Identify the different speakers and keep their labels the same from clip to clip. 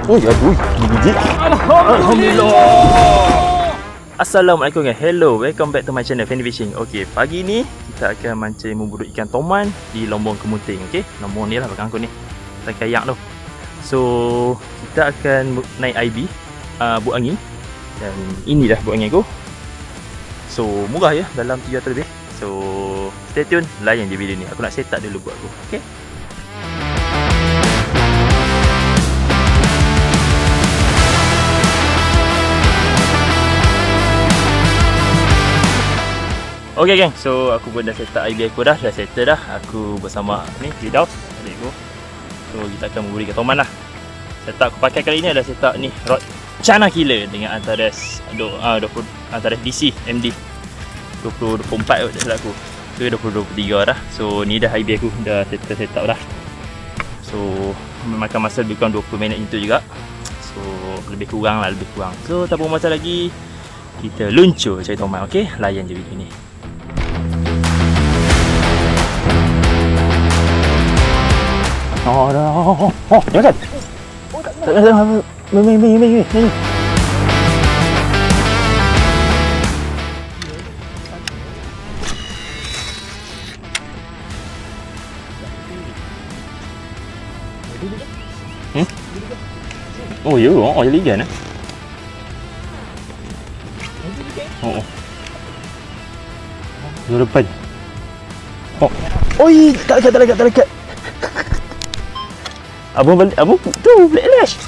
Speaker 1: Ui, aduh, biji. Alhamdulillah. Assalamualaikum guys. Hello, welcome back to my channel Fendi Fishing. Okey, pagi ni kita akan mancing memburu ikan toman di Lombong Kemuting. Okey, Lombong ni lah belakang aku ni. Kita kayak tu. So, kita akan naik IB buat angin. Dan ini dah buat angin aku. So, murah ya, dalam 300 lebih. So, stay tune, layan je video ni. Aku nak set up dulu buat aku. Okey. Okay gang, so aku pun dah set up IB aku dah settle dah. Aku bersama ni Firdaus, adik aku. So kita akan memburu ikan toman lah. Setup aku pakai kali ni adalah setup ni rod Chana Killer dengan antares antares DC MD 2024 kot tak salah aku. Tu 2023 dah. So ni dah IB aku dah set up dah. So memakan masa lebih kurang 20 minit itu juga. So lebih kurang. So tak apa masa lagi, kita luncur cari toman. Okey, layan je video ni. Jangan. Main. Oh ya, jadi ikan eh. Dua depan. Oi, tak dekat. Abang tu black lash.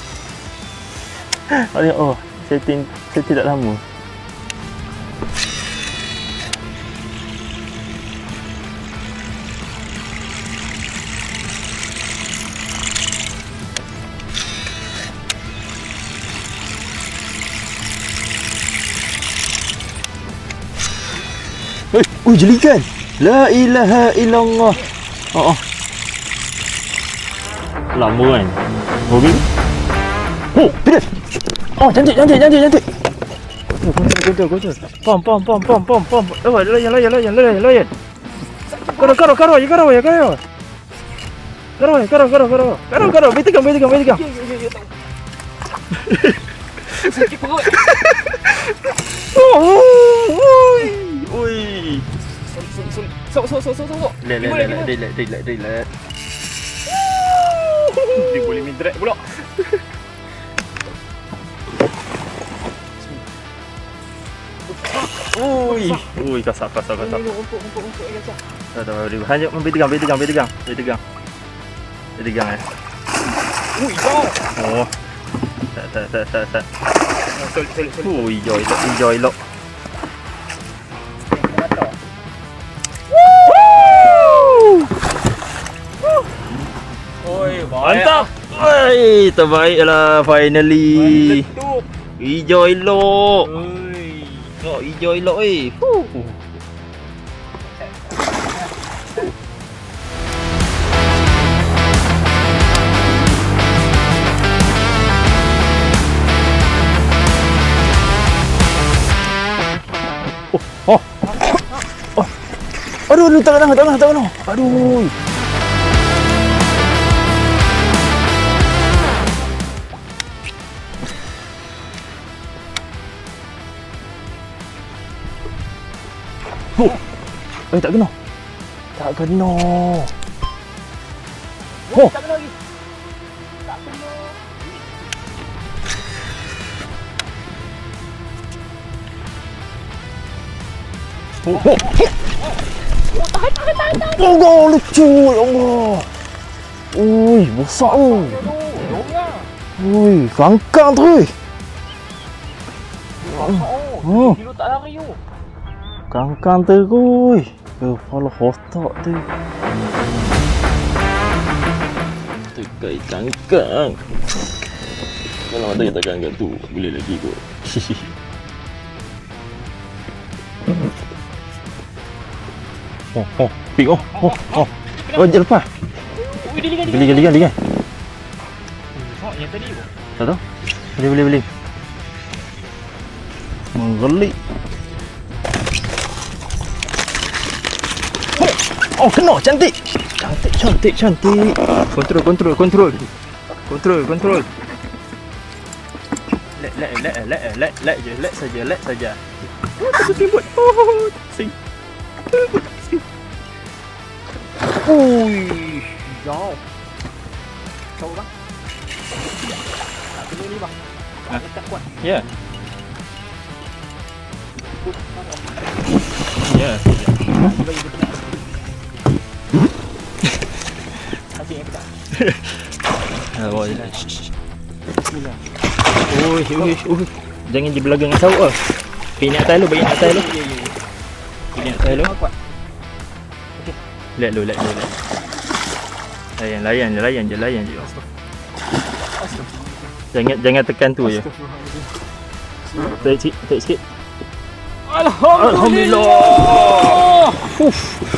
Speaker 1: Setting tak lama. Jelikan. La ilaha illallah. Lama kan. Hobi. Pedas. Cantik. Gotor. Pom. Layan. Karo. Betegang.
Speaker 2: Sakit perut.
Speaker 1: Oi.
Speaker 2: Sok.
Speaker 1: Relax.
Speaker 2: Dia boleh main drag pula.
Speaker 1: Ui, kasar.
Speaker 2: Untuk
Speaker 1: Tak. Hanya betegang. Betegang eh.
Speaker 2: Ui, jauh.
Speaker 1: Oh. Tak.
Speaker 2: Sorry.
Speaker 1: Hijau elok. Mantap. Oi, terbaiklah finally. Hijau elok. Hijau elok eh. Aduh, tak kena. Aduh. Tak kena. Tak kena lagi. Tahan. Oh, lucu ya Allah. Ui, besar tu. Ui, kangkang tu.
Speaker 2: Kilo tak lari tu.
Speaker 1: Kangkang terus. Kepala otak tu. Tekai kangkang. Kalau ada kita kangkang tu, boleh lagi kot. Pik. Jangan lepas. Geli kan.
Speaker 2: Yang tadi tu.
Speaker 1: Tak tahu. Boleh. Menggelik. Kena. Cantik. Kontrol. Let saja. Satu timbut. Oh, sing.
Speaker 2: Ui, hijau. Kau bang. Tak kena ni bang. Lekat kuat.
Speaker 1: Ya. Ya.
Speaker 2: Bagi dia kena. Asyik yang kita.
Speaker 1: Oh, jangan di belakang dengan sawah. Pilih atas lu, bagi atas lu. Pilih atas lu.
Speaker 2: Kuat.
Speaker 1: Let lu. Layan je. Jangan tekan tu je. Tarik sikit.
Speaker 2: Alhamdulillah.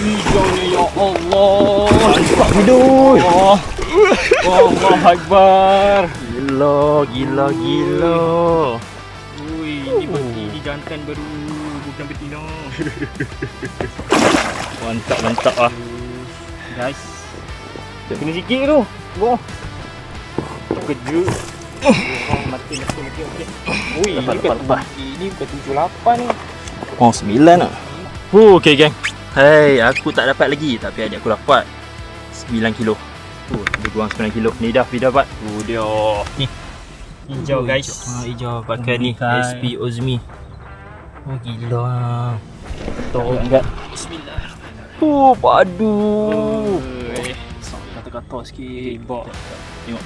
Speaker 2: Hijaunya ya Allah.
Speaker 1: Nampak hidup.
Speaker 2: Allah Akbar.
Speaker 1: Gila.
Speaker 2: Ui, ini betina jantan baru, bukan betina.
Speaker 1: Mantap ah.
Speaker 2: Guys, kena sikit tu. Wah. Kejut. Mati. Ui,
Speaker 1: Lepas.
Speaker 2: ini bukan 78 ni.
Speaker 1: Oh, 9 lah. Okay geng. Hey, aku tak dapat lagi, tapi adik aku dapat 9 kilo. Lebih kurang 9 kilo. Ni dah dapat. Dia. Ni. Hijau guys. Hijau pakai ni SP Ozmi. Oh gila. Tolong angkat. Bismillah. Padu.
Speaker 2: Kata-kata sikit. Tembak.
Speaker 1: Tengok.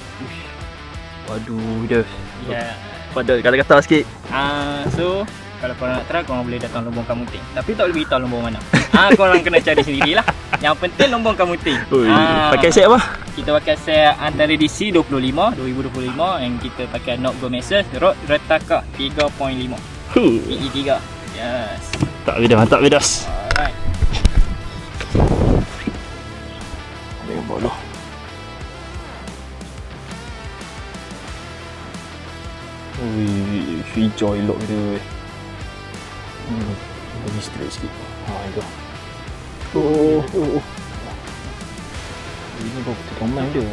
Speaker 1: Waduh, dia.
Speaker 2: Ya.
Speaker 1: Pada kata-kata sikit.
Speaker 2: So kalau korang nak try, korang boleh datang Lombong Kamuting. Tapi tak boleh beritahu lombong mana. Korang kena cari sendirilah. Yang penting Lombong Kamuting.
Speaker 1: Pakai set apa?
Speaker 2: Kita pakai set antara DC 2025 yang kita pakai Note Go Masters Rod Retaka 3.5 PE3. Yes.
Speaker 1: Mantap vidas.
Speaker 2: Alright.
Speaker 1: Ambil bola. Ui, hijau elok dia. Bagi straight sikit. Itu. Ini baru kita toman dia.